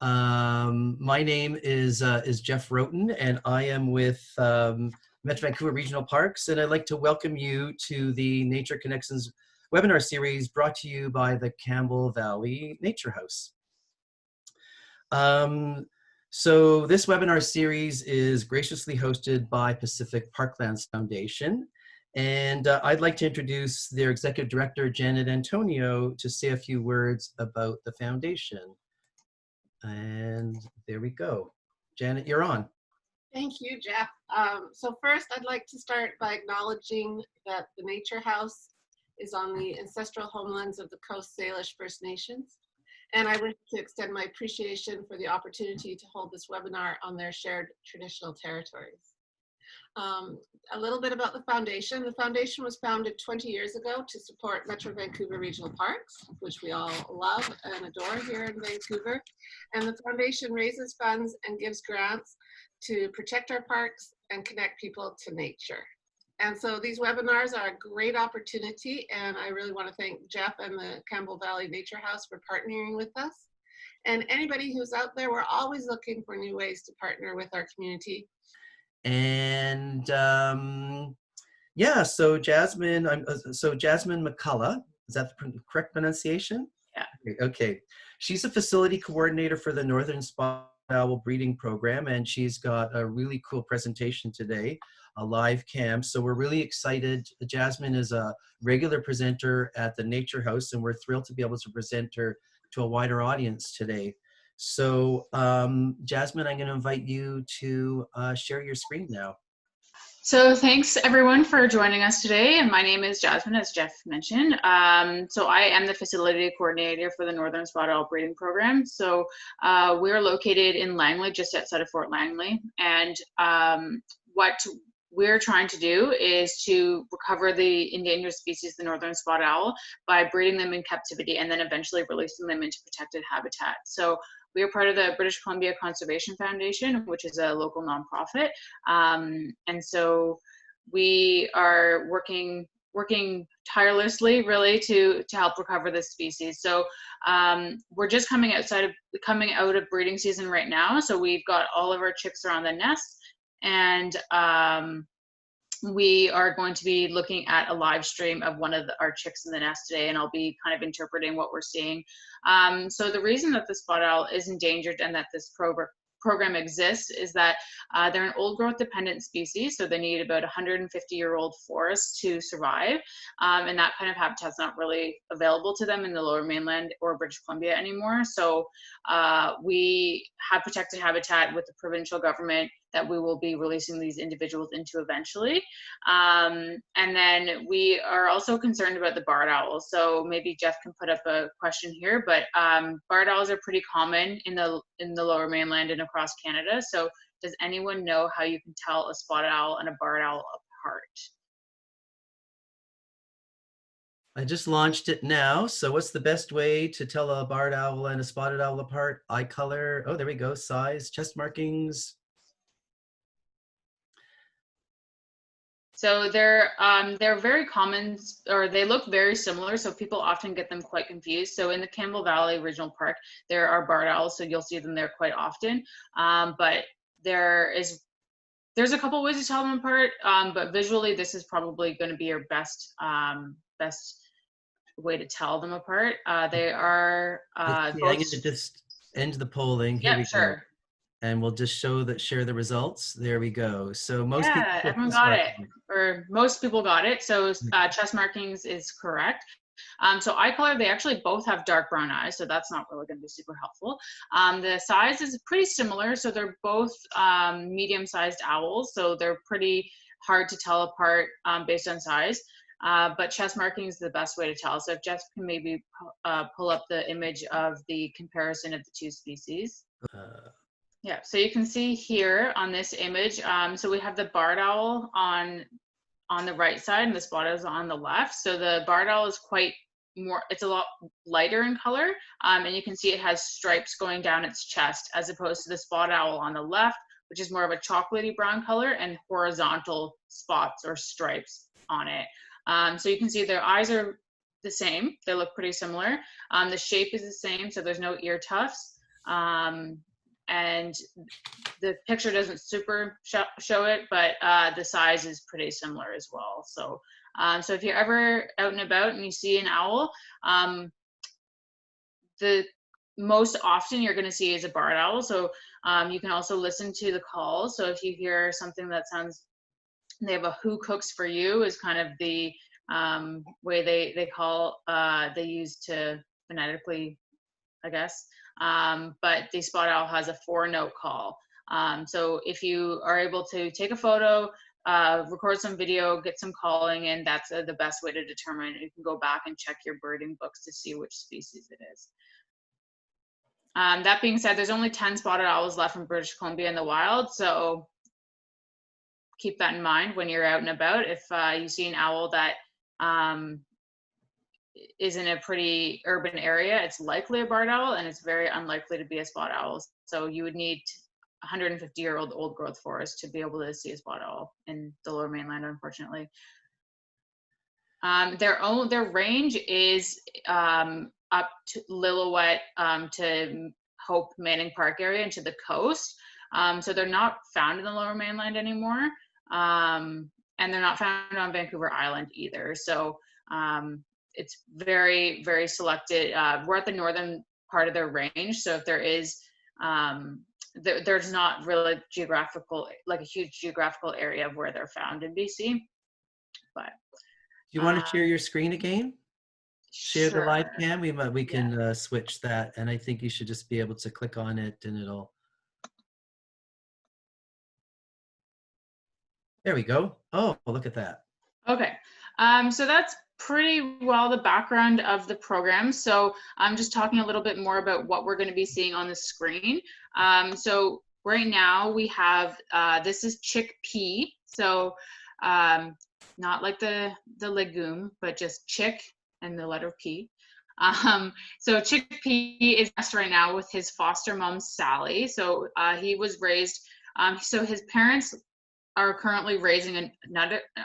My name is Jeff Roten, and I am with Metro Vancouver Regional Parks, and I'd like to welcome you to the Nature Connections webinar series brought to you by the Campbell Valley Nature House. So this webinar series is graciously hosted by Pacific Parklands Foundation, and I'd like to introduce their Executive Director, Janet Antonio, to say a few words about the foundation. And there we go. Janet, you're on. Thank you, Jeff. So first, I'd like to start by acknowledging that the Nature House is on the ancestral homelands of the Coast Salish First Nations. And I wish to extend my appreciation for the opportunity to hold this webinar on their shared traditional territories. A little bit about the foundation. The foundation was founded 20 years ago to support Metro Vancouver Regional Parks, which we all love and adore here in Vancouver. And the foundation raises funds and gives grants to protect our parks and connect people to nature. And so these webinars are a great opportunity, and I really want to thank Jeff and the Campbell Valley Nature House for partnering with us. And anybody who's out there, we're always looking for new ways to partner with our community. And yeah, so Jasmine McCulligh, is that the correct pronunciation? Yeah. Okay. She's a facility coordinator for the Northern Spotted Owl breeding program, and she's got a really cool presentation today, a live cam. So we're really excited. Jasmine is a regular presenter at the Nature House, and we're thrilled to be able to present her to a wider audience today. So Jasmine, I'm going to invite you to share your screen now. So thanks everyone for joining us today. And my name is Jasmine, as Jeff mentioned. So I am the facility coordinator for the Northern Spotted Owl breeding program. So we're located in Langley, just outside of Fort Langley. And what we're trying to do is to recover the endangered species, the Northern Spotted Owl, by breeding them in captivity and then eventually releasing them into protected habitat. So we are part of the British Columbia Conservation Foundation, which is a local nonprofit. And so we are working tirelessly really to help recover this species. So we're just coming out of breeding season right now. So we've got all of our chicks around the nest, and we are going to be looking at a live stream of one of our chicks in the nest today, and I'll be kind of interpreting what we're seeing. So the reason that the spotted owl is endangered and that this program exists is that they're an old growth dependent species, so they need about 150-year-old forests to survive, and that kind of habitat's not really available to them in the Lower Mainland or British Columbia anymore. So we have protected habitat with the provincial government that we will be releasing these individuals into eventually. And then we are also concerned about the barred owls. So maybe Jeff can put up a question here, but barred owls are pretty common in the Lower Mainland and across Canada. So does anyone know how you can tell a spotted owl and a barred owl apart? I just launched it now. So what's the best way to tell a barred owl and a spotted owl apart? Eye color. Oh, there we go. Size, chest markings. So they're very common, or they look very similar, so people often get them quite confused. So in the Campbell Valley Regional Park, there are barred owls, so you'll see them there quite often. But there's a couple ways to tell them apart, but visually this is probably going to be your best way to tell them apart. They are I'm going to just end the polling. Here we go. And we'll just share the results. There we go. So most people, everyone got it, or most people got it. So chest markings is correct. So eye color, they actually both have dark brown eyes, so that's not really going to be super helpful. The size is pretty similar, so they're both medium-sized owls, so they're pretty hard to tell apart based on size. But chest marking is the best way to tell. So if Jeff can maybe pull up the image of the comparison of the two species. Yeah, so you can see here on this image, so we have the barred owl on the right side and the spotted owl is on the left. So the barred owl is it's a lot lighter in color, and you can see it has stripes going down its chest, as opposed to the spotted owl on the left, which is more of a chocolatey brown color and horizontal spots or stripes on it. So you can see their eyes are the same. They look pretty similar. The shape is the same, so there's no ear tufts. And the picture doesn't super show it, but the size is pretty similar as well. So, so if you're ever out and about and you see an owl, the most often you're going to see is a barred owl. So you can also listen to the calls. So if you hear something that sounds, they have a "who cooks for you" is kind of the way they call, they use to phonetically, I guess. But the spot owl has a 4-note call. So if you are able to take a photo, record some video, get some calling in, that's the best way to determine. You can go back and check your birding books to see which species it is. That being said, there's only 10 spotted owls left in British Columbia in the wild, so keep that in mind when you're out and about. If you see an owl that is in a pretty urban area, it's likely a barred owl, and it's very unlikely to be a spot owl. So you would need 150-year-old old growth forest to be able to see a spot owl in the Lower Mainland, unfortunately. Their range is up to Lillooet to Hope Manning Park area and to the coast. So they're not found in the Lower Mainland anymore. And they're not found on Vancouver Island either. So it's very, very selected. We're at the northern part of their range. So if there is, there's not really geographical, like a huge geographical area of where they're found in BC. But do you want to share your screen again? Share sure. the live cam. We can switch that, and I think you should just be able to click on it, and it'll. There we go. Oh, look at that. Okay, so that's pretty well the background of the program. So I'm just talking a little bit more about what we're going to be seeing on the screen. So right now we have, this is chickpea. So not like the legume, but just chick and the letter P. So chickpea is best right now with his foster mom, Sally. So he was raised, so his parents are currently raising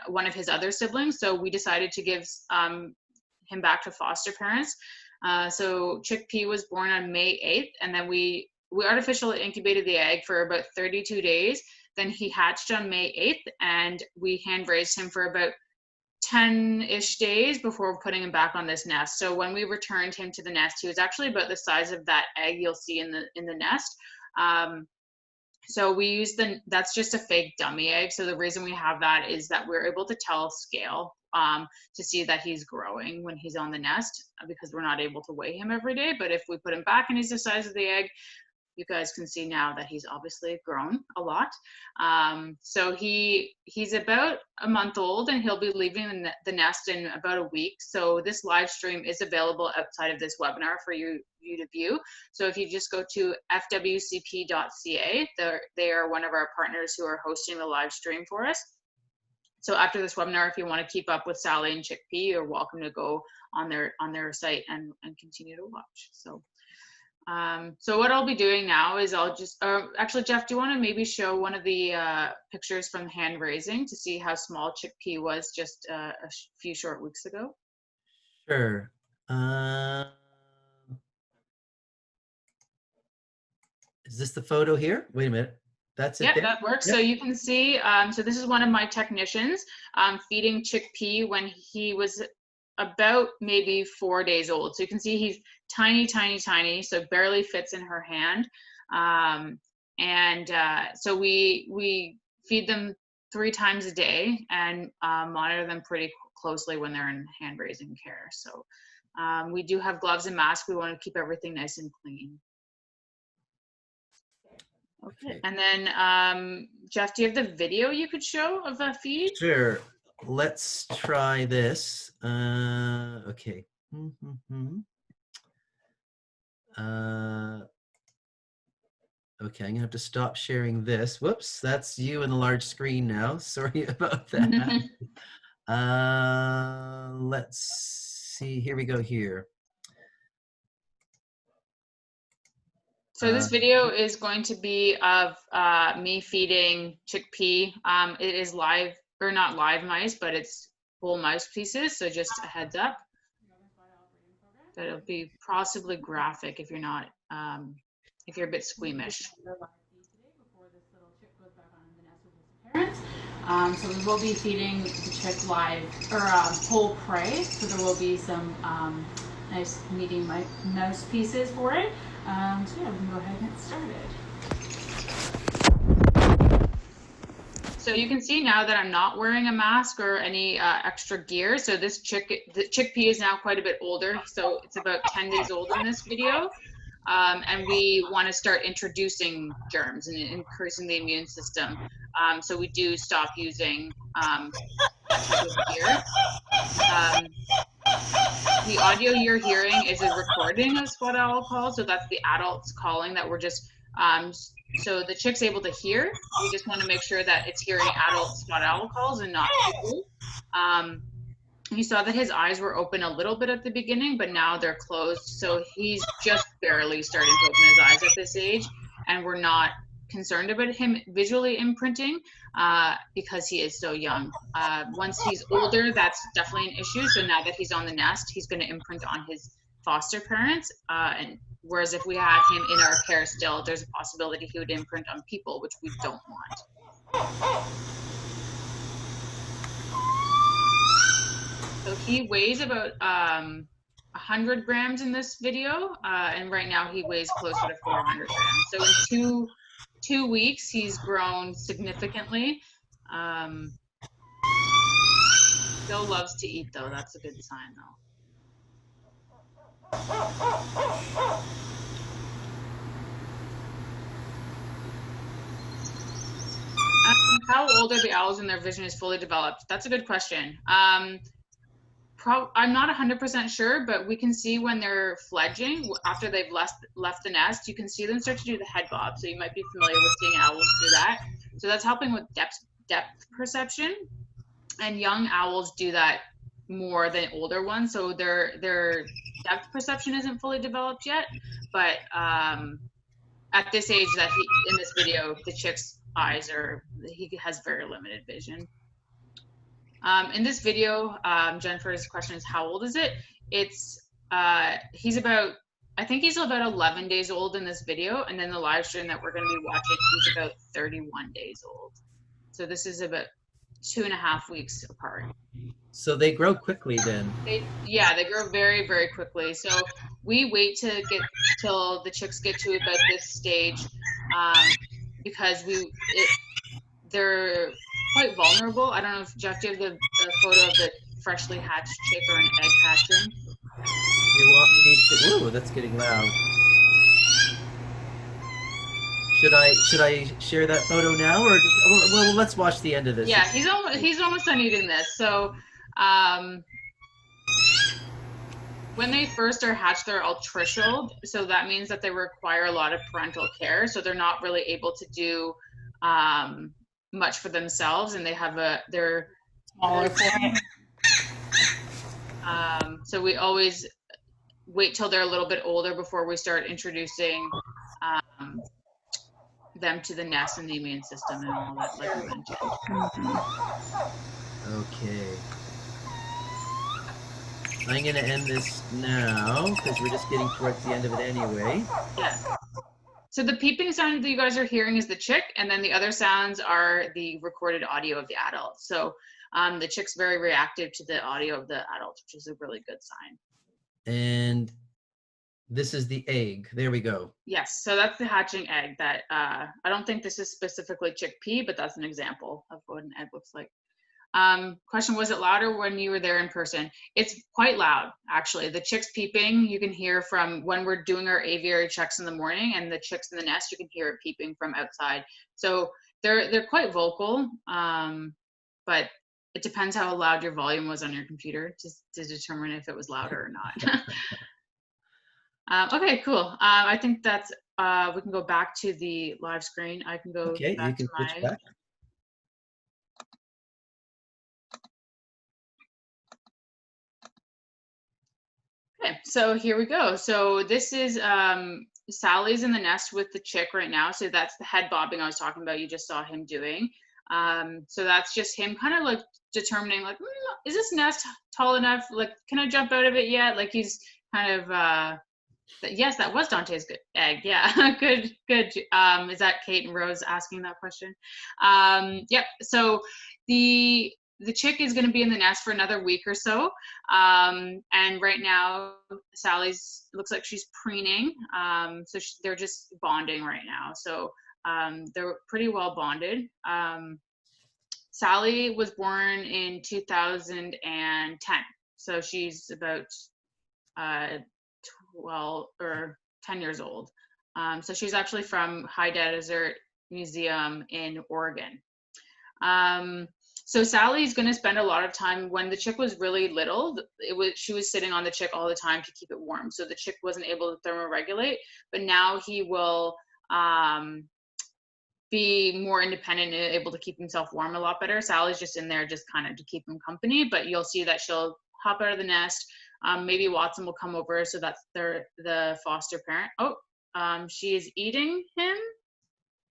one of his other siblings. So we decided to give him back to foster parents. So chickpea was born on May 8th, and then we artificially incubated the egg for about 32 days. Then he hatched on May 8th, and we hand raised him for about 10-ish days before putting him back on this nest. So when we returned him to the nest, he was actually about the size of that egg you'll see in the nest. So we use that's just a fake dummy egg. So the reason we have that is that we're able to tell scale to see that he's growing when he's on the nest, because we're not able to weigh him every day. But if we put him back and he's the size of the egg, you guys can see now that he's obviously grown a lot. So he's about a month old, and he'll be leaving the nest in about a week. So this live stream is available outside of this webinar for you to view. So if you just go to fwcp.ca, they are one of our partners who are hosting the live stream for us. So after this webinar, if you want to keep up with Sally and chickpea, you're welcome to go on their site and continue to watch. So. So what I'll be doing now is I'll just, actually, Jeff, do you want to maybe show one of the pictures from hand raising to see how small chickpea was just a few short weeks ago? Sure. Is this the photo here? Wait a minute. That's it. Yep, there? that works. Yep. So you can see, so this is one of my technicians feeding chickpea when he was about maybe 4 days old. So you can see he's tiny, tiny, tiny, so barely fits in her hand. So we feed them 3 times a day and monitor them pretty closely when they're in hand raising care. So we do have gloves and masks. We want to keep everything nice and clean. Okay. And then Jeff, do you have the video you could show of a feed? Sure. Let's try this. Okay. Okay, I'm gonna have to stop sharing this. Whoops, that's you in the large screen now. Sorry about that. Let's see, here we go here. So this video is going to be of me feeding chickpea. It is live, or not live mice, but it's whole mouse pieces. So just a heads up that it'll be possibly graphic if you're not if you're a bit squeamish. So we will be feeding the chick live or whole prey. So there will be some nice meaty mouse pieces for it. So yeah, we can go ahead and get started. So you can see now that I'm not wearing a mask or any extra gear. So the chickpea is now quite a bit older. So it's about 10 days old in this video. And we want to start introducing germs and increasing the immune system. So we do stop using that type of gear. The audio you're hearing is a recording of spot owl calls. So that's the adults calling that we're just, so the chick's able to hear. We just want to make sure that it's hearing adult spot owl calls and not people. You saw that his eyes were open a little bit at the beginning, but now they're closed. So he's just barely starting to open his eyes at this age. And we're not concerned about him visually imprinting because he is so young. Once he's older, that's definitely an issue. So now that he's on the nest, he's going to imprint on his foster parents. And whereas if we had him in our care still, there's a possibility he would imprint on people, which we don't want. So he weighs about 100 grams in this video, and right now he weighs closer to 400 grams. So in two weeks, he's grown significantly. Still loves to eat, though. That's a good sign, though. How old are the owls when their vision is fully developed? That's a good question. I'm not 100% sure, but we can see when they're fledging, after they've left the nest, you can see them start to do the head bob. So you might be familiar with seeing owls do that. So that's helping with depth perception. And young owls do that more than older ones. So their depth perception isn't fully developed yet. But at this age that in this video, the chick's eyes he has very limited vision. In this video, Jennifer's question is, how old is it? He's about, I think he's about 11 days old in this video. And then the live stream that we're going to be watching, he's about 31 days old. So this is about 2.5 weeks apart. So they grow quickly then? They grow very, very quickly. So we wait till the chicks get to about this stage because they're quite vulnerable. I don't know if Jeff, do you have the photo of the freshly hatched chick or an egg hatching? You want me to? Ooh, that's getting loud. Should I share that photo now, or well, let's watch the end of this. Yeah, he's almost done eating this. So when they first are hatched, they're altricial. So that means that they require a lot of parental care. So they're not really able to do much for themselves, and they're smaller for it. So we always wait till they're a little bit older before we start introducing them to the nest and the immune system and all that, like I mentioned. Okay. I'm going to end this now because we're just getting towards the end of it anyway. Yeah. So the peeping sound that you guys are hearing is the chick, and then the other sounds are the recorded audio of the adult. So the chick's very reactive to the audio of the adult, which is a really good sign. And this is the egg. There we go. Yes, so that's the hatching egg that, I don't think this is specifically chickpea, but that's an example of what an egg looks like. Question, was it louder when you were there in person? It's quite loud, actually. The chicks peeping, you can hear from when we're doing our aviary checks in the morning, and the chicks in the nest, you can hear it peeping from outside. So they're quite vocal, but it depends how loud your volume was on your computer to determine if it was louder or not. Okay, cool. I think that's, we can go back to the live screen. I can go back you can to switch back. Okay, so here we go. So this is Sally's in the nest with the chick right now. So that's the head bobbing I was talking about. You just saw him doing. So that's just him kind of like determining, like, is this nest tall enough? Like, can I jump out of it yet? Like he's kind of Yes, that was Dante's good egg. Yeah, good. Is that Kate and Rose asking that question? Yep. So the chick is going to be in the nest for another week or so. And right now, Sally's looks like she's preening. So they're just bonding right now. So they're pretty well bonded. Sally was born in 2010. So she's about 12 or 10 years old. So she's actually from High Desert Museum in Oregon. So Sally's going to spend a lot of time. When the chick was really little, she was sitting on the chick all the time to keep it warm. So the chick wasn't able to thermoregulate, but now he will be more independent and able to keep himself warm a lot better. Sally's just in there just kind of to keep him company, but you'll see that she'll hop out of the nest. Maybe Watson will come over, so that's the foster parent. Oh, she is eating him,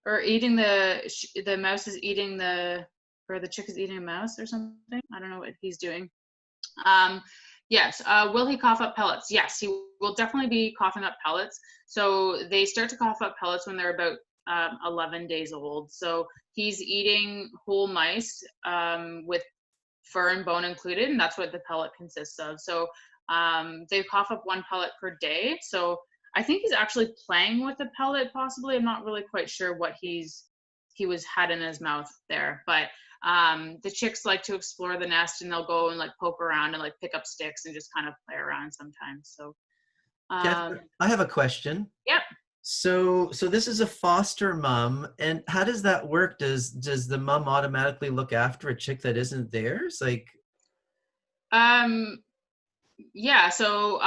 or eating the mouse is eating or the chick is eating a mouse or something. I don't know what he's doing. Yes, will he cough up pellets? Yes, he will definitely be coughing up pellets. So they start to cough up pellets when they're about 11 days old. So he's eating whole mice with fur and bone included, and that's what the pellet consists of. So they cough up 1 pellet per day. So I think he's actually playing with the pellet, possibly. I'm not really quite sure what he had in his mouth there, but the chicks like to explore the nest, and they'll go and like poke around and like pick up sticks and just kind of play around sometimes. So Jeff, I have a question. Yep. So this is a foster mom, and how does that work? Does the mom automatically look after a chick that isn't theirs? Like, yeah. So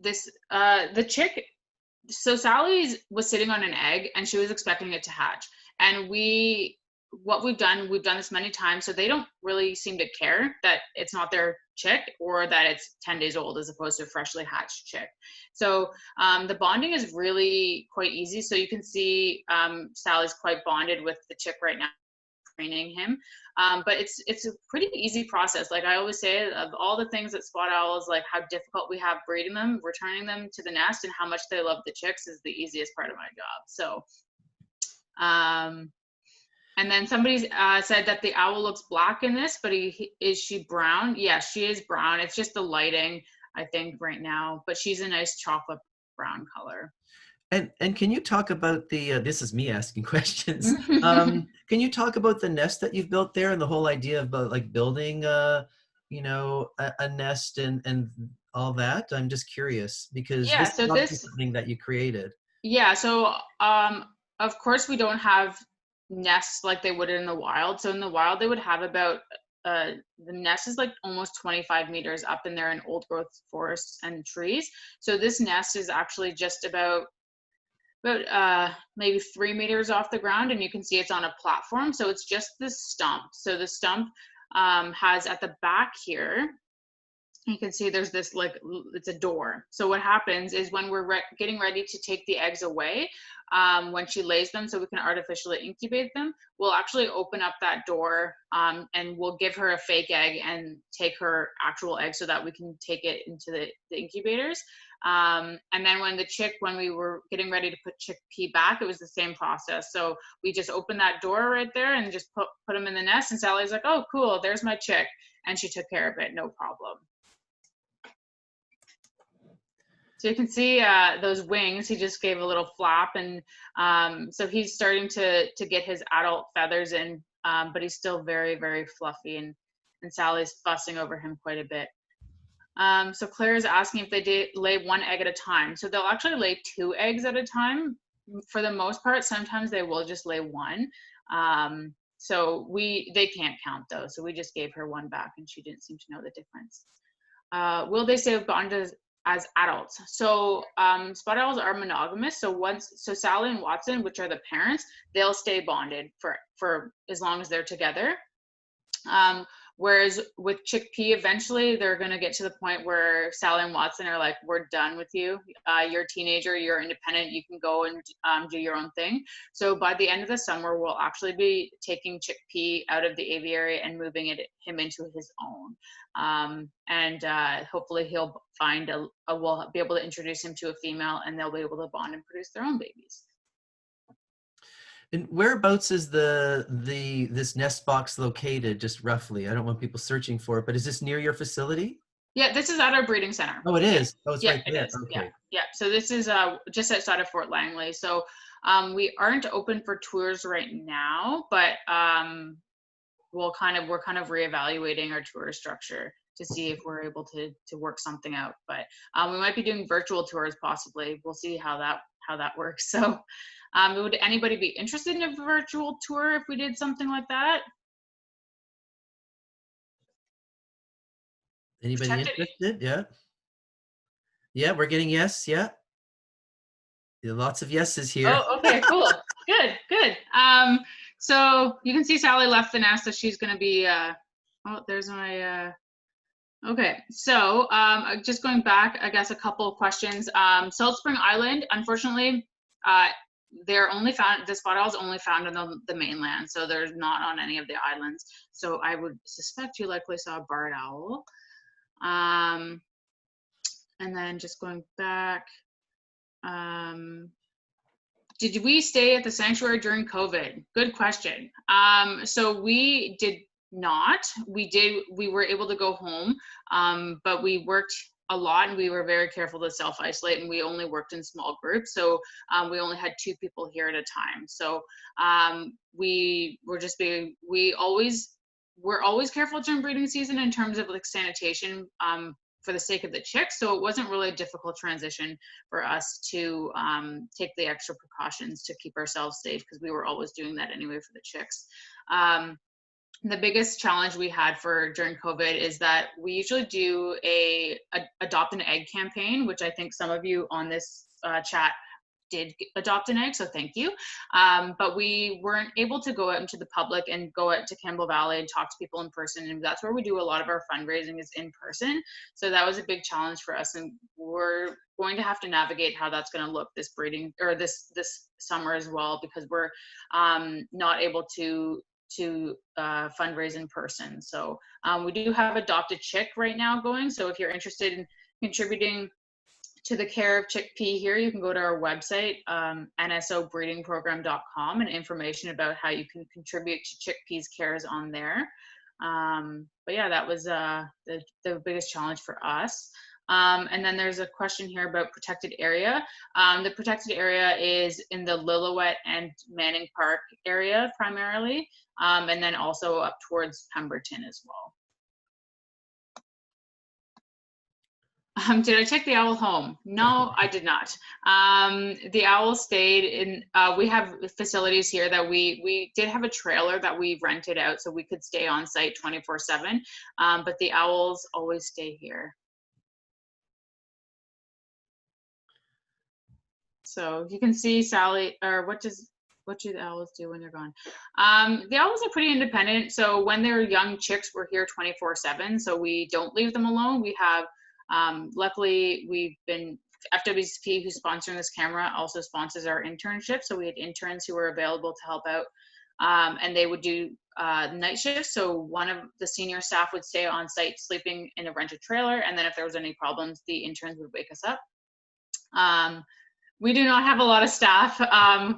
the chick. So Sally was sitting on an egg, and she was expecting it to hatch. And what we've done this many times, so they don't really seem to care that it's not their chick or that it's 10 days old as opposed to a freshly hatched chick. So the bonding is really quite easy. So you can see Sally's quite bonded with the chick right now, training him. But it's a pretty easy process. Like I always say, of all the things that spot owls, like how difficult we have breeding them, returning them to the nest, and how much they love the chicks is the easiest part of my job. So and then somebody said that the owl looks black in this, but is she brown? Yeah, she is brown. It's just the lighting, I think, right now. But she's a nice chocolate brown color. And can you talk about the? This is me asking questions. Can you talk about the nest that you've built there and the whole idea about like building, a nest and all that? I'm just curious because this is not something that you created. Yeah. So of course we don't have nests like they would in the wild. So in the wild they would have about the nest is like almost 25 meters up in there in old growth forests and trees. So this nest is actually just about maybe 3 meters off the ground, and you can see it's on a platform. So it's just the stump. So the stump has at the back here, you can see there's this like, it's a door. So what happens is when we're getting ready to take the eggs away, when she lays them so we can artificially incubate them, we'll actually open up that door and we'll give her a fake egg and take her actual egg so that we can take it into the incubators. And then when we were getting ready to put chick P back, it was the same process. So we just opened that door right there and just put them in the nest, and Sally's like, oh, cool, there's my chick. And she took care of it, no problem. So you can see those wings, he just gave a little flap, and so he's starting to get his adult feathers in, but he's still very, very fluffy, and Sally's fussing over him quite a bit. So Claire is asking if they lay 1 egg at a time. So they'll actually lay 2 eggs at a time. For the most part, sometimes they will just lay 1. So they can't count though. So we just gave her 1 back, and she didn't seem to know the difference. Will they stay bonded as adults? So spot owls are monogamous. So Sally and Watson, which are the parents, they'll stay bonded for as long as they're together. Whereas with chickpea, eventually they're going to get to the point where Sally and Watson are like, we're done with you. You're a teenager, you're independent, you can go and do your own thing. So by the end of the summer, we'll actually be taking chickpea out of the aviary and moving him into his own. Hopefully he'll find we'll be able to introduce him to a female, and they'll be able to bond and produce their own babies. And whereabouts is this nest box located, just roughly? I don't want people searching for it, but is this near your facility? Yeah, this is at our breeding center. Oh, it is. Oh, it's Yeah, right there. it is. Okay. Yeah. So this is just outside of Fort Langley. So we aren't open for tours right now, but we're kind of reevaluating our tour structure to see if we're able to work something out. But we might be doing virtual tours possibly. We'll see how that works. So would anybody be interested in a virtual tour if we did something like that? Anybody interested? Yeah. Yeah, we're getting yes. Yeah. Lots of yeses here. Oh, okay, cool. Good. So you can see Sally left the nest, so she's going to be, oh, there's my, okay. So just going back, I guess a couple of questions. Salt Spring Island, unfortunately, they're only found, the spot owl is only found on the mainland, so they're not on any of the islands. So I would suspect you likely saw a barred owl. And then just going back, did we stay at the sanctuary during COVID? Good question. So we did not. We were able to go home, but we worked a lot and we were very careful to self-isolate, and we only worked in small groups. So we only had 2 people here at a time. So we're always careful during breeding season in terms of like sanitation, for the sake of the chicks. So it wasn't really a difficult transition for us to take the extra precautions to keep ourselves safe, because we were always doing that anyway for the chicks. The biggest challenge we had during COVID is that we usually do a adopt an egg campaign, which I think some of you on this chat did adopt an egg, so thank you. But we weren't able to go out into the public and go out to Campbell Valley and talk to people in person, and that's where we do a lot of our fundraising, is in person. So that was a big challenge for us, and we're going to have to navigate how that's going to look this breeding or this summer as well, because we're not able to fundraise in person. So we do have Adopt a Chick right now going. So if you're interested in contributing to the care of chickpea here, you can go to our website, NSOBreedingprogram.com, and information about how you can contribute to chickpea's care is on there. But yeah, that was the biggest challenge for us. And then there's a question here about protected area. The protected area is in the Lillooet and Manning Park area primarily, and then also up towards Pemberton as well. Did I take the owl home? No, I did not. The owl stayed in, we have facilities here that we did have a trailer that we rented out so we could stay on site 24/7, but the owls always stay here. So you can see Sally, or what do the owls do when they're gone? The owls are pretty independent. So when they're young chicks, we're here 24/7. So we don't leave them alone. We have, luckily FWCP, who's sponsoring this camera, also sponsors our internship. So we had interns who were available to help out, and they would do night shifts. So one of the senior staff would stay on site sleeping in a rented trailer. And then if there was any problems, the interns would wake us up. We do not have a lot of staff.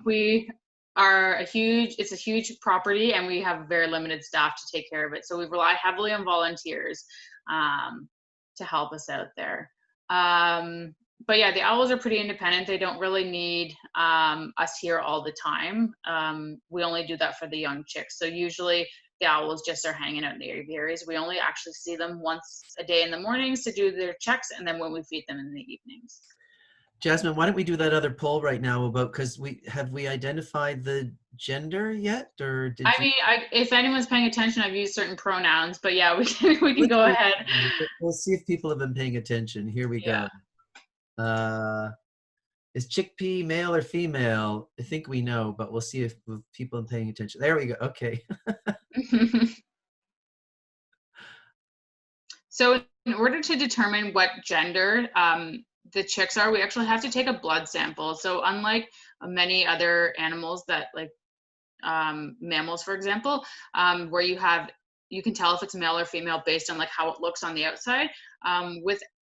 We are it's a huge property, and we have very limited staff to take care of it. So we rely heavily on volunteers to help us out there. But yeah, the owls are pretty independent. They don't really need us here all the time. We only do that for the young chicks. So usually the owls just are hanging out in the aviaries. We only actually see them once a day in the mornings to do their checks, and then when we feed them in the evenings. Jasmine, why don't we do that other poll right now about, because have we identified the gender yet, or did I mean, if anyone's paying attention, I've used certain pronouns, but yeah, we can go ahead. We'll see if people have been paying attention. Here we go. Is chickpea male or female? I think we know, but we'll see if people are paying attention. There we go. Okay. So in order to determine what gender the chicks are, we actually have to take a blood sample. So unlike many other animals that like mammals, for example, where you can tell if it's male or female based on like how it looks on the outside.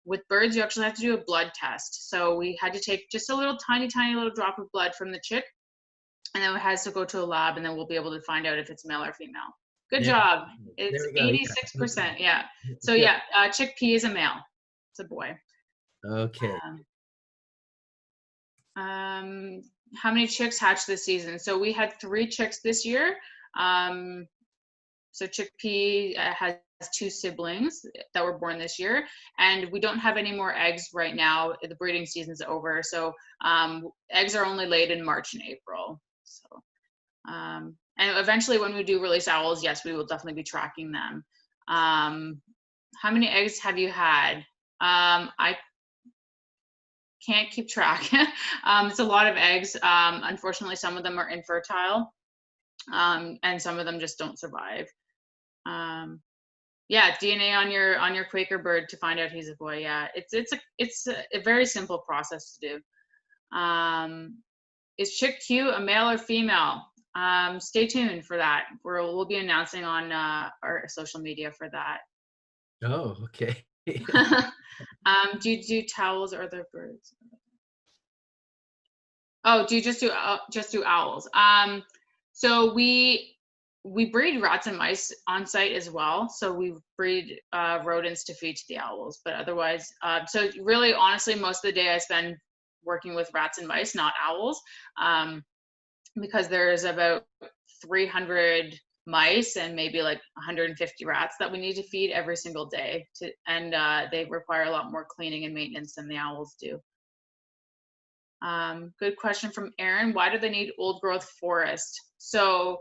With birds, you actually have to do a blood test. So we had to take just a little tiny little drop of blood from the chick, and then it has to go to a lab, and then we'll be able to find out if it's male or female. Good job. It's There we go. 86%. Yeah. So Yeah. yeah, chick P is a male. It's a boy. Okay. How many chicks hatched this season? So we had 3 chicks this year. So chick P has 2 siblings that were born this year, and we don't have any more eggs right now. The breeding season's over, so eggs are only laid in March and April. So, and eventually when we do release owls, yes, we will definitely be tracking them. How many eggs have you had? I can't keep track. It's a lot of eggs. Unfortunately, some of them are infertile, and some of them just don't survive. Yeah, DNA on your Quaker bird to find out he's a boy. Yeah, it's a very simple process to do. Is chick Q a male or female? Stay tuned for that. We'll be announcing on our social media for that. Oh, okay. Do you do towels or other birds? Oh, do you just do owls? So we breed rats and mice on site as well. So we breed rodents to feed to the owls, but otherwise, so really, honestly, most of the day I spend working with rats and mice, not owls, because there's about 300 mice and maybe like 150 rats that we need to feed every single day, and they require a lot more cleaning and maintenance than the owls do. Good question from Aaron. Why do they need old growth forest? So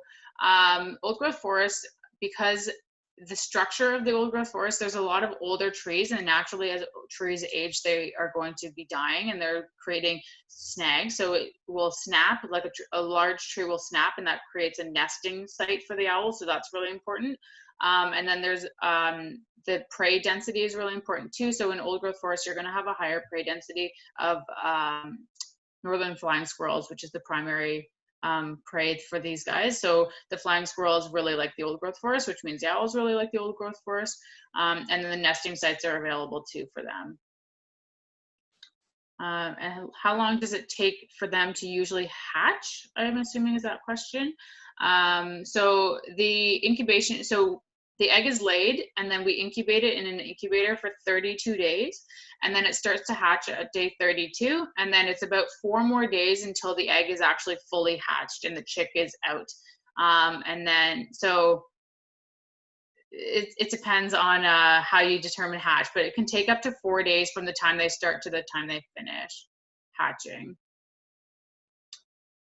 old growth forest, because the structure of the old growth forest, there's a lot of older trees, and naturally as trees age, they are going to be dying and they're creating snags. So it will snap, like a large tree will snap, and that creates a nesting site for the owl. So that's really important. And then there's the prey density is really important too. So in old growth forest, you're going to have a higher prey density of northern flying squirrels, which is the primary prey for these guys. So the flying squirrels really like the old growth forest, which means the owls really like the old growth forest. And then the nesting sites are available too for them. And how long does it take for them to usually hatch? I'm assuming is that question. So the incubation, so the egg is laid and then we incubate it in an incubator for 32 days. And then it starts to hatch at day 32. And then it's about 4 more days until the egg is actually fully hatched and the chick is out. And then, so it depends on how you determine hatch, but it can take up to 4 days from the time they start to the time they finish hatching.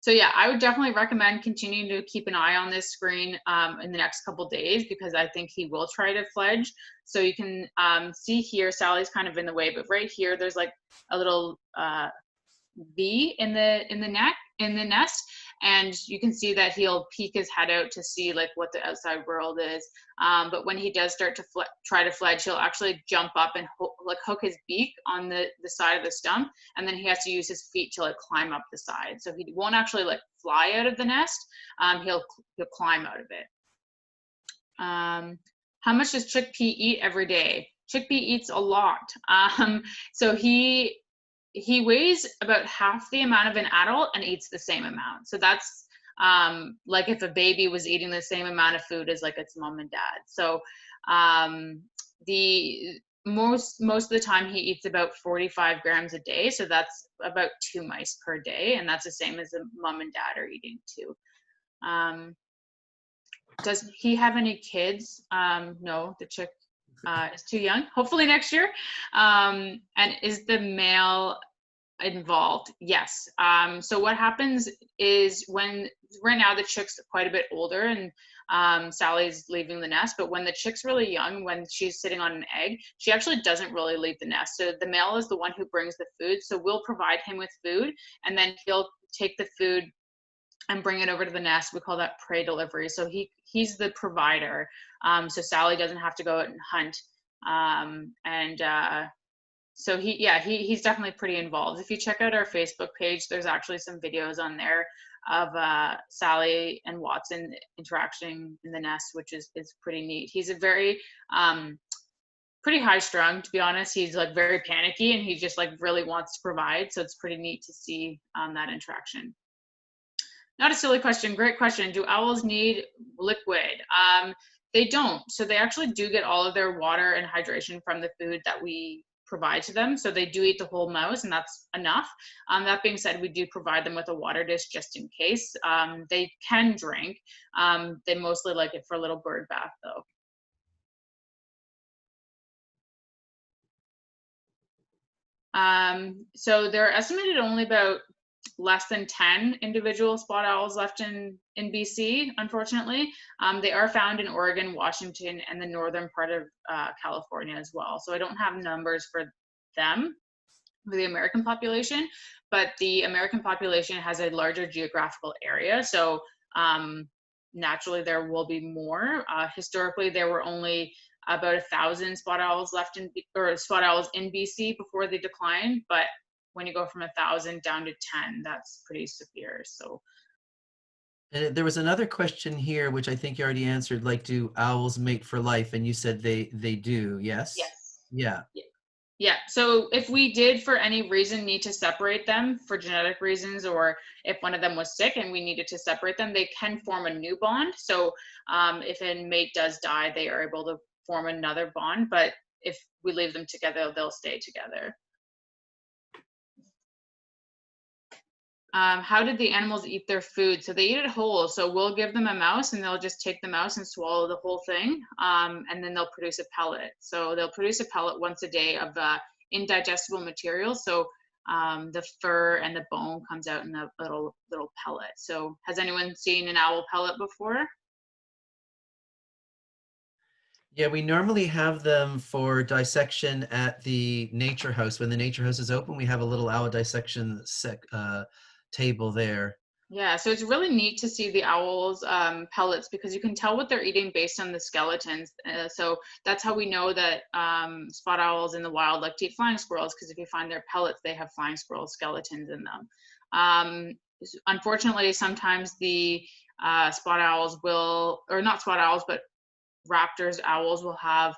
So yeah, I would definitely recommend continuing to keep an eye on this screen in the next couple days, because I think he will try to fledge. So you can see here, Sally's kind of in the way, but right here, there's like a little V in the nest, and you can see that he'll peek his head out to see like what the outside world is. But when he does start to try to fledge, he'll actually jump up and hook his beak on the side of the stump, and then he has to use his feet to like climb up the side. So he won't actually like fly out of the nest. He'll climb out of it. How much does Chick P eat every day? Chick P eats a lot. So he weighs about half the amount of an adult and eats the same amount. So that's like if a baby was eating the same amount of food as like its mom and dad. So the most of the time he eats about 45 grams a day. So that's about 2 mice per day. And that's the same as the mom and dad are eating too. Does he have any kids? No, the chick is too young. Hopefully next year. And is the male involved? Yes. So what happens is when right now the chick's quite a bit older and Sally's leaving the nest, but when the chick's really young, when she's sitting on an egg, she actually doesn't really leave the nest. So the male is the one who brings the food. So we'll provide him with food, and then he'll take the food and bring it over to the nest. We call that prey delivery. So he's the provider. So Sally doesn't have to go out and hunt So he's definitely pretty involved. If you check out our Facebook page, there's actually some videos on there of Sally and Watson interacting in the nest, which is pretty neat. He's a very pretty high strung, to be honest. He's like very panicky, and he just like really wants to provide. So it's pretty neat to see that interaction. Not a silly question, great question. Do owls need liquid? They don't. So they actually do get all of their water and hydration from the food that we provide to them. So they do eat the whole mouse, and that's enough. That being said, we do provide them with a water dish just in case. They can drink. They mostly like it for a little bird bath though. So there are estimated only about less than 10 individual spot owls left in BC, unfortunately. They are found in Oregon, Washington, and the northern part of California as well. So I don't have numbers for them, for the American population, but the American population has a larger geographical area. So naturally there will be more. Historically, there were only about 1,000 spot owls left spot owls in BC before they declined, but when you go from 1,000 down to 10, that's pretty severe. So and there was another question here, which I think you already answered, like, do owls mate for life? And you said they do, yes? Yes. Yeah. Yeah, so if we did for any reason need to separate them for genetic reasons, or if one of them was sick and we needed to separate them, they can form a new bond. So if a mate does die, they are able to form another bond, but if we leave them together, they'll stay together. How did the animals eat their food? So they eat it whole. So we'll give them a mouse, and they'll just take the mouse and swallow the whole thing. And then they'll produce a pellet. So they'll produce a pellet once a day of indigestible material. So the fur and the bone comes out in a little pellet. So has anyone seen an owl pellet before? Yeah, we normally have them for dissection at the nature house. When the nature house is open, we have a little owl dissection table there. Yeah, so it's really neat to see the owls' pellets, because you can tell what they're eating based on the skeletons. So that's how we know that spot owls in the wild like to eat flying squirrels, because if you find their pellets, they have flying squirrel skeletons in them. Unfortunately, sometimes the spot owls will, or not spot owls, but raptors, owls will have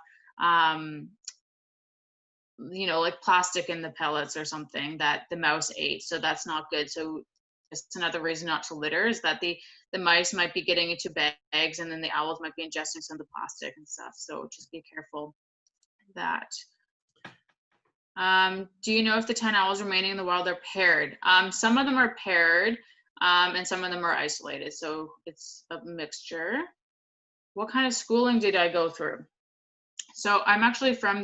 like plastic in the pellets or something that the mouse ate, so that's not good. So it's another reason not to litter, is that the mice might be getting into bags, and then the owls might be ingesting some of the plastic and stuff, so just be careful of that. Do you know if the 10 owls remaining in the wild are paired? Some of them are paired, and some of them are isolated, so it's a mixture. What kind of schooling did I go through? So I'm actually from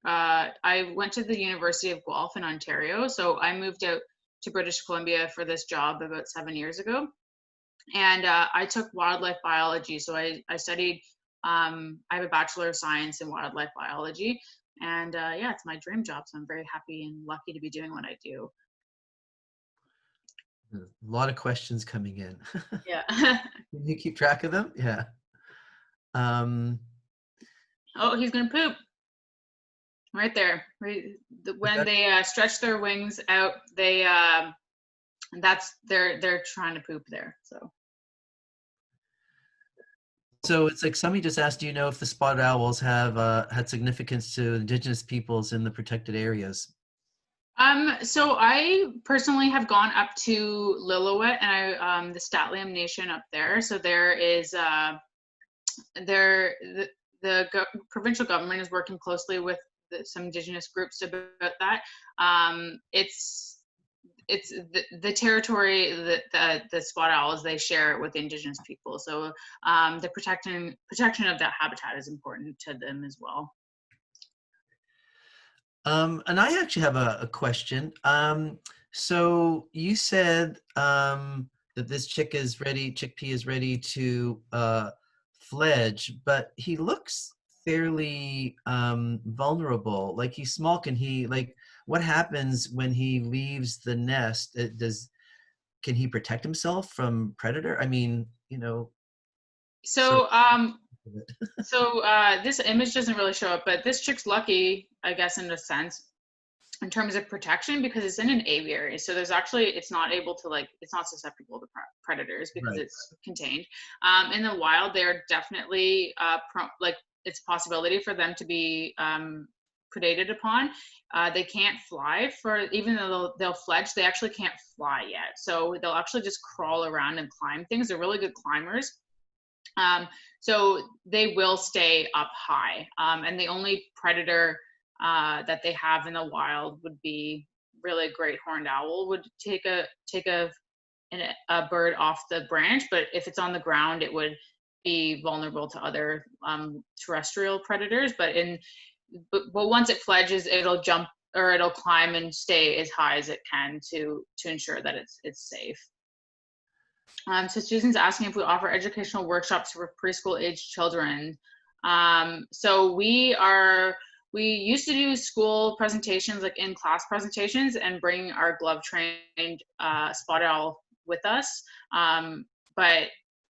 I went to the University of Guelph in Ontario. So I moved out to British Columbia for this job about 7 years ago. And I took wildlife biology. So I studied, I have a Bachelor of Science in wildlife biology. And yeah, it's my dream job. So I'm very happy and lucky to be doing what I do. A lot of questions coming in. Yeah. Can you keep track of them? Yeah. Oh, he's gonna poop. Right there. When they stretch their wings out, they're trying to poop there. So it's like somebody just asked, do you know if the spotted owls have had significance to Indigenous peoples in the protected areas? So I personally have gone up to Lillooet and the Statliam Nation up there. So there is the provincial government is working closely with some Indigenous groups about that. It's the territory that the spot owls, they share it with Indigenous people. So the protection of that habitat is important to them as well. And I actually have a question. So you said that this chickpea is ready to fledge, but he looks fairly vulnerable. Like, he's small. What happens when he leaves the nest? Can he protect himself from predator? I mean, So of it. So this image doesn't really show up, but this chick's lucky, I guess, in a sense, in terms of protection, because it's in an aviary. So there's actually, it's not able to it's not susceptible to predators because Right. it's contained. In the wild, they're definitely it's a possibility for them to be predated upon. They can't fly even though they'll fledge, they actually can't fly yet. So they'll actually just crawl around and climb things. They're really good climbers. So they will stay up high. And the only predator that they have in the wild would be really a great horned owl would take a bird off the branch, but if it's on the ground, it would be vulnerable to other terrestrial predators. But once it fledges, it'll jump or it'll climb and stay as high as it can to ensure that it's safe. So Susan's asking if we offer educational workshops for preschool age children. So we used to do school presentations, like in class presentations, and bring our glove trained spotted owl with us. But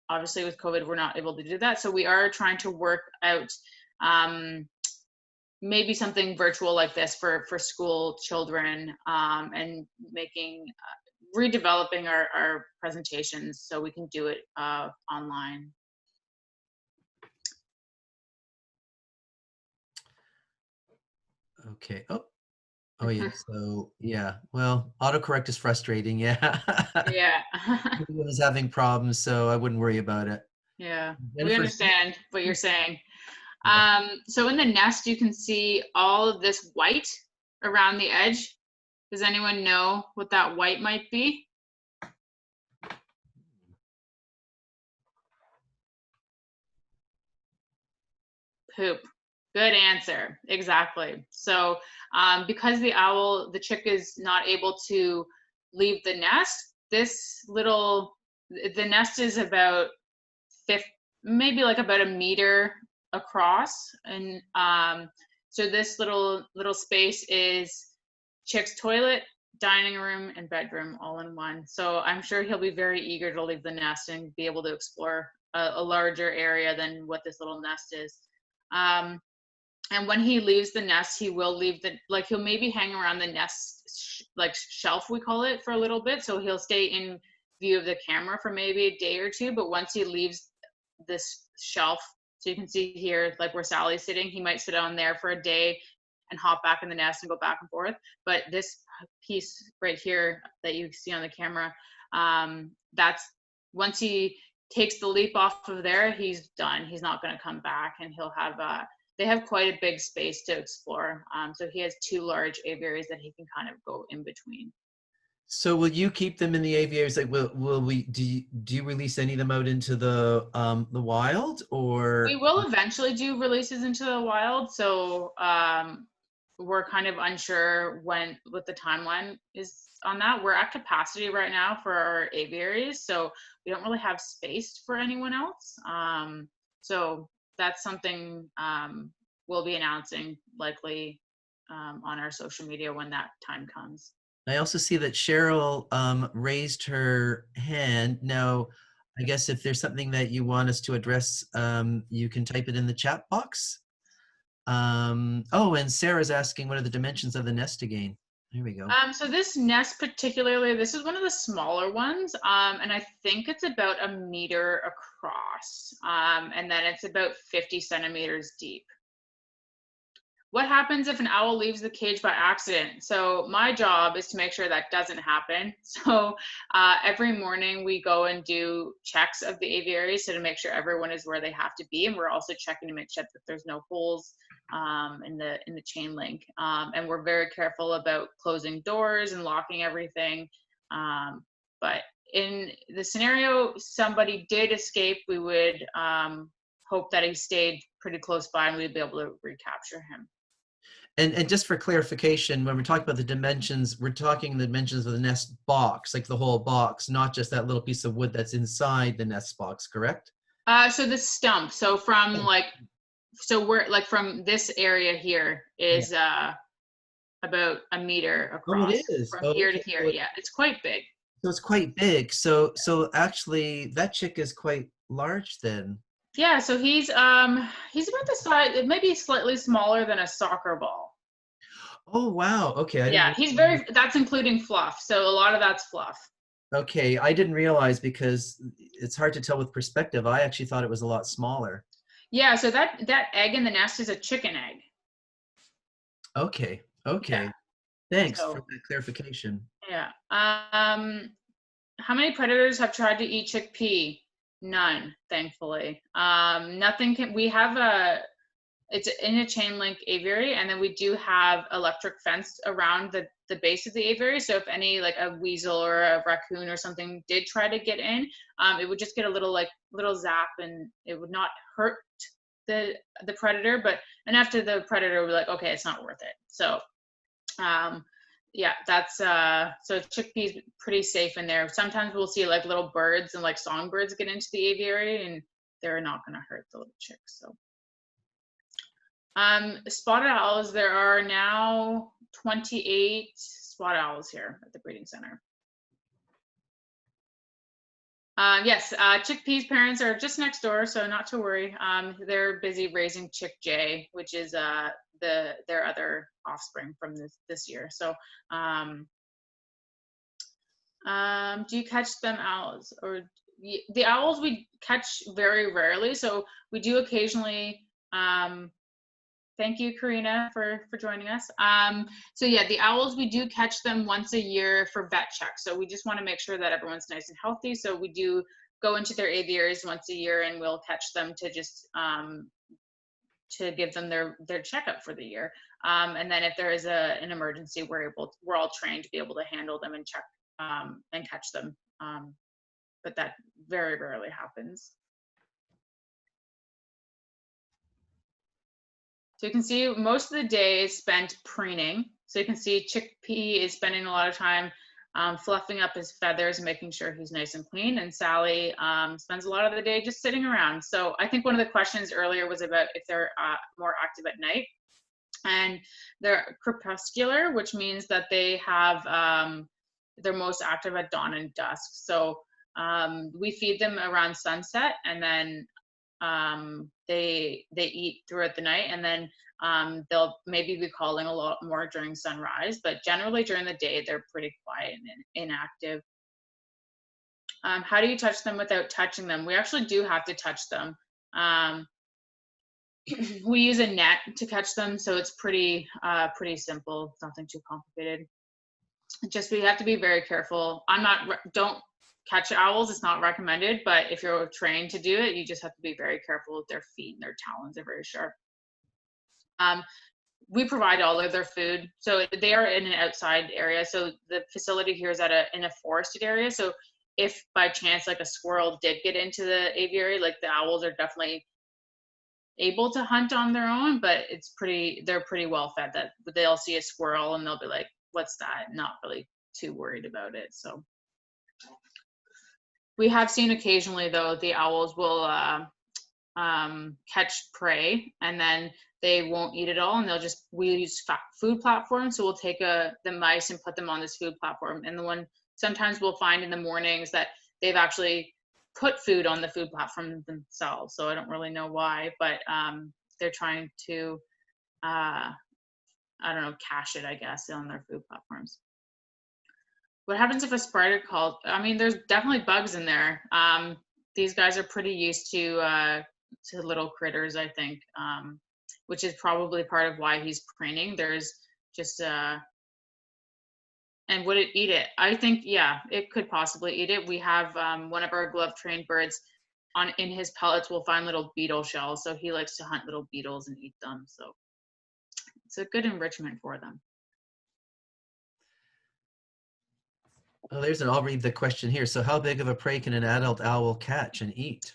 obviously with COVID, we're not able to do that. So we are trying to work out maybe something virtual like this for school children, and redeveloping our presentations so we can do it online. Okay. Oh yeah. So yeah. Well, autocorrect is frustrating. Yeah. Yeah. Everyone is having problems, so I wouldn't worry about it. Yeah. We Jennifer's- understand what you're saying. So in the nest, you can see all of this white around the edge. Does anyone know what that white might be? Poop. Good answer. Exactly. So because the chick is not able to leave the nest, the nest is about maybe like about a meter across. And so this little space is chick's toilet, dining room, and bedroom all in one. So I'm sure he'll be very eager to leave the nest and be able to explore a larger area than what this little nest is. And when he leaves the nest, he will leave he'll maybe hang around the nest, shelf, we call it, for a little bit. So he'll stay in view of the camera for maybe a day or two. But once he leaves this shelf, so you can see here, like where Sally's sitting, he might sit on there for a day and hop back in the nest and go back and forth. But this piece right here that you see on the camera, that's once he takes the leap off of there, he's done. He's not going to come back, and he'll have they have quite a big space to explore. So he has 2 large aviaries that he can kind of go in between. So will you keep them in the aviaries? Like, do you release any of them out into the wild, or? We will eventually do releases into the wild. So we're kind of unsure what the timeline is on that. We're at capacity right now for our aviaries, so we don't really have space for anyone else. So that's something we'll be announcing likely on our social media when that time comes. I also see that Cheryl raised her hand. Now, I guess if there's something that you want us to address, you can type it in the chat box. Oh, and Sarah's asking, what are the dimensions of the nest again? There we go. So this nest particularly, this is one of the smaller ones, and I think it's about 1 meter across, and then it's about 50 centimeters deep. What happens if an owl leaves the cage by accident? So my job is to make sure that doesn't happen. So every morning we go and do checks of the aviary, so to make sure everyone is where they have to be, and we're also checking to make sure that there's no holes in the chain link. And we're very careful about closing doors and locking everything. But in the scenario somebody did escape, we would hope that he stayed pretty close by and we'd be able to recapture him. And just for clarification, when we're talking about the dimensions, we're talking the dimensions of the nest box, like the whole box, not just that little piece of wood that's inside the nest box, correct? So the stump. So from we're from this area here is about 1 meter across. Oh, it is. From here to here. Yeah, it's quite big. So it's quite big. So actually, that chick is quite large then. Yeah, so he's about the size, maybe slightly smaller than a soccer ball. Oh, wow. Okay. I Yeah, didn't he's realize. that's including fluff. So a lot of that's fluff. Okay. I didn't realize because it's hard to tell with perspective. I actually thought it was a lot smaller. Yeah, so that egg in the nest is a chicken egg. Okay. Yeah. Okay. Thanks for So that clarification. yeah. How many predators have tried to eat chickpea? None, thankfully. Nothing can. We have it's in a chain link aviary, and then we do have electric fence around the base of the aviary. So if any like a weasel or a raccoon or something did try to get in, it would just get a little zap, and it would not hurt the predator, but enough to the predator would be like, okay, it's not worth it. So yeah, that's so chickpeas pretty safe in there. Sometimes we'll see like little birds and like songbirds get into the aviary, and they're not going to hurt the little chicks. So spotted owls, there are now 28 spotted owls here at the breeding center. Yes, chickpeas parents are just next door, so not to worry. They're busy raising chick jay, which is their other offspring from this year. So do you catch them owls? Or the owls we catch very rarely, so we do occasionally. Thank you, Karina, for joining us. So yeah, the owls, we do catch them once a year for vet checks. So we just want to make sure that everyone's nice and healthy. So we do go into their aviaries once a year, and we'll catch them to just to give them their checkup for the year. And then if there is an emergency, we're all trained to be able to handle them and check and catch them. But that very rarely happens. So you can see most of the day is spent preening. So you can see chickpea is spending a lot of time fluffing up his feathers and making sure he's nice and clean. And Sally spends a lot of the day just sitting around. So I think one of the questions earlier was about if they're more active at night. And they're crepuscular, which means that they have, they're most active at dawn and dusk. So we feed them around sunset, and then they eat throughout the night, and then they'll maybe be calling a lot more during sunrise, but generally during the day they're pretty quiet and inactive. How do you touch them without touching them? We actually do have to touch them. We use a net to catch them, so it's pretty simple. It's nothing too complicated. Just we have to be very careful. Don't catch owls, it's not recommended, but if you're trained to do it, you just have to be very careful with their feet, and their talons are very sharp. We provide all of their food, so they are in an outside area. So the facility here is in a forested area. So if by chance like a squirrel did get into the aviary, like the owls are definitely able to hunt on their own, but they're pretty well fed that they'll see a squirrel and they'll be like, what's that? Not really too worried about it. So we have seen occasionally though, the owls will catch prey, and then they won't eat it all, and we use food platforms. So we'll take the mice and put them on this food platform, and sometimes we'll find in the mornings that they've actually put food on the food platform themselves. So I don't really know why, but they're trying to I don't know, cache it, I guess, on their food platforms. What happens if a spider calls? I mean, there's definitely bugs in there. These guys are pretty used to little critters, I think, which is probably part of why he's preening. There's just and would it eat it? I think, yeah, it could possibly eat it. We have one of our glove-trained birds in his pellets. We'll find little beetle shells, so he likes to hunt little beetles and eat them. So it's a good enrichment for them. Oh, I'll read the question here. So how big of a prey can an adult owl catch and eat?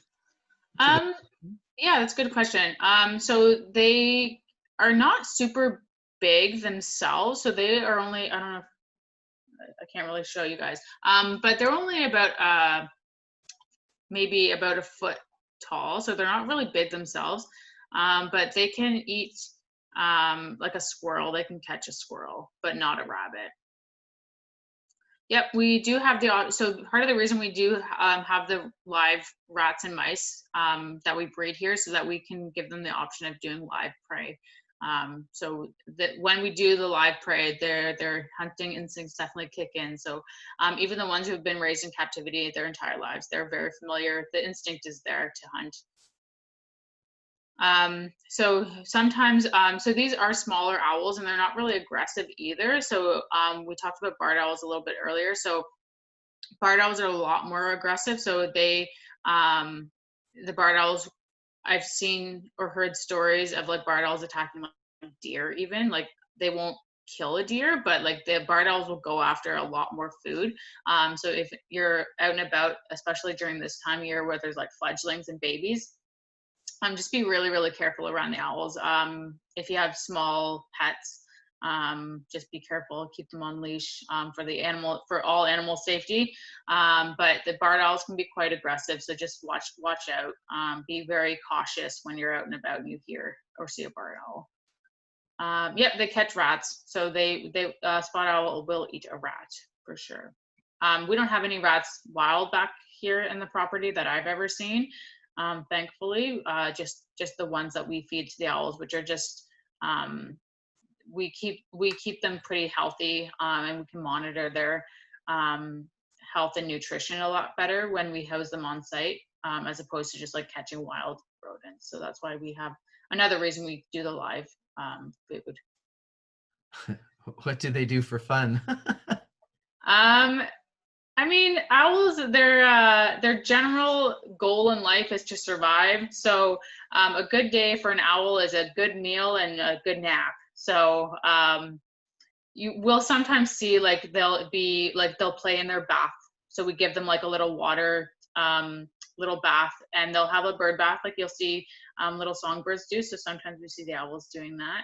Yeah, that's a good question. So they are not super big themselves. So they are only, I don't know, I can't really show you guys, but they're only about maybe about a foot tall. So they're not really big themselves, but they can eat like a squirrel. They can catch a squirrel, but not a rabbit. Yep, we do have the so part of the reason we do have the live rats and mice that we breed here, so that we can give them the option of doing live prey. So that when we do the live prey, their hunting instincts definitely kick in. So even the ones who have been raised in captivity their entire lives, they're very familiar. The instinct is there to hunt. So sometimes, so these are smaller owls and they're not really aggressive either. So we talked about barred owls a little bit earlier. So barred owls are a lot more aggressive. So they, the barred owls, I've seen or heard stories of like barred owls attacking like deer even. Like they won't kill a deer, but like the barred owls will go after a lot more food. So if you're out and about, especially during this time of year where there's like fledglings and babies, just be really, really careful around the owls. If you have small pets, just be careful, keep them on leash for all animal safety. But the barred owls can be quite aggressive, so just watch out. Be very cautious when you're out and about and you hear or see a barred owl. Yep, they catch rats, so they spot owl will eat a rat for sure. We don't have any rats wild back here in the property that I've ever seen. Thankfully, just the ones that we feed to the owls, which are just we keep them pretty healthy, and we can monitor their health and nutrition a lot better when we house them on site, as opposed to just like catching wild rodents. So that's why we have another reason we do the live food. What do they do for fun? I mean, owls, their general goal in life is to survive. So a good day for an owl is a good meal and a good nap. So you will sometimes see like they'll play in their bath. So we give them like a little water, little bath, and they'll have a bird bath like you'll see little songbirds do. So sometimes we see the owls doing that.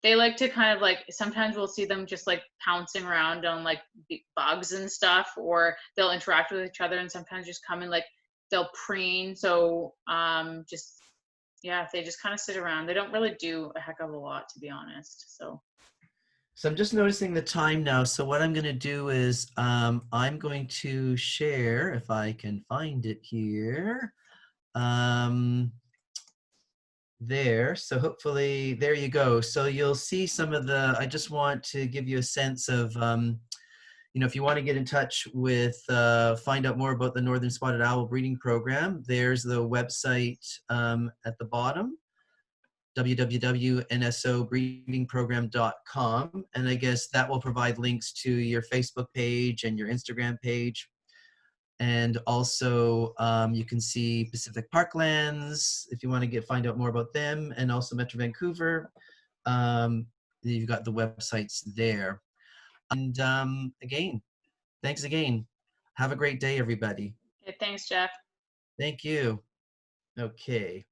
They like to kind of like, sometimes we'll see them just like pouncing around on like bugs and stuff, or they'll interact with each other and sometimes just come and like, they'll preen. So yeah, they just kind of sit around. They don't really do a heck of a lot, to be honest. So I'm just noticing the time now. So what I'm going to do is I'm going to share, if I can find it here. There, so hopefully there you go. So you'll see some of the, I just want to give you a sense of you know, if you want to get in touch with find out more about the Northern Spotted Owl breeding program, there's the website at the bottom, www.nsobreedingprogram.com, and I guess that will provide links to your Facebook page and your Instagram page. And also you can see Pacific Parklands if you want to find out more about them, and also Metro Vancouver. You've got the websites there. And again, thanks again. Have a great day, everybody. okay, thanks, Jeff. Thank you. Okay.